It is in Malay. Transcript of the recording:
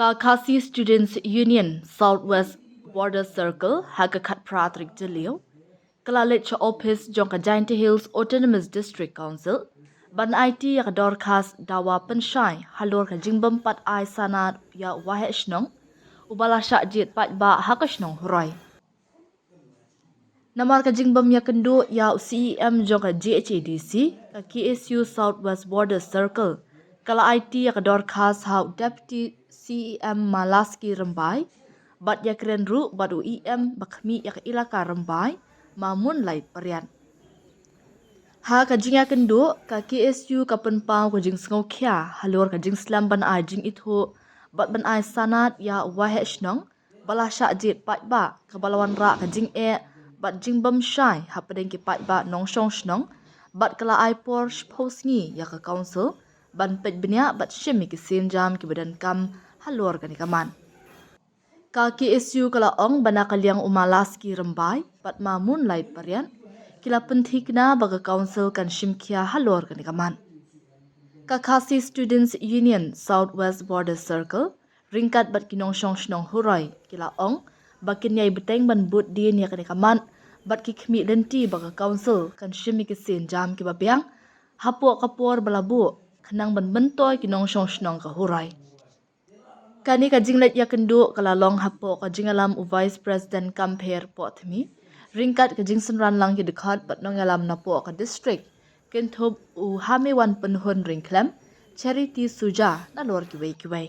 Khasi Students Union Southwest Border Circle Hagakat Pratrik Jalil Kalalich Office Jonka Giant Hills Autonomous District Council Ban IT yak Dorcas Dawa Penshai Halor ka Jingbam Pat Ai Sanat ya Waheshnong Ubala Shajit Pat Ba Hakashnong Roy Namar ka Jingbam ya Kendo ya CEM Jonka GHADC ka KSU Southwest Border Circle Kala IT yak Dorcas How Deputy CEM Malaski Rembai Bat yak Renru Bat UEM Bakmi yak Ilaka Rembai Mamun Lait Perian Ha kajing ya Kendo ka KSU ka Penpau ka Jing Sngau Kya Halor ka Jing Slam Ban Ai Jing Itho Bat Ban Ai Sanat ya Waheshnong Bala Shajit Pat Ba ka Balawan Ra ka Jing Bat Jing Bam Shai Hapadeng ki Pat Ba Nong Shong Shnong Bat kala ai por Posngi ya ka Council Ban Pet Benya Bat Shimi ki Sinjam ki Badan Kam Halor ka ni Kaman Ka KSU kala ong banakaliang umalas ki Rembai Bat Mamun Lait Perian Kila pentik na baga council kan shimkia halor kan ikaman. Khasi Students Union Southwest Border Circle ringkat bat kinong shong shnong hurai kila ong bakin yai beteng ban but din ya kan ikaman bat ki khmi lenti baga council kan shimi ki sin jam ki babiang hapo kapor balabu khanang ban bentoy kinong shong shnong ka hurai. Kani ka jinglet ya kendo kala long hapo ka jingalam u Vice President Kamper Pothmi ringkat ke jingsen ran lang ki dekat pat nong alam na po ka district kenthob u hame wan penhun ringklem charity suja na lor ki wei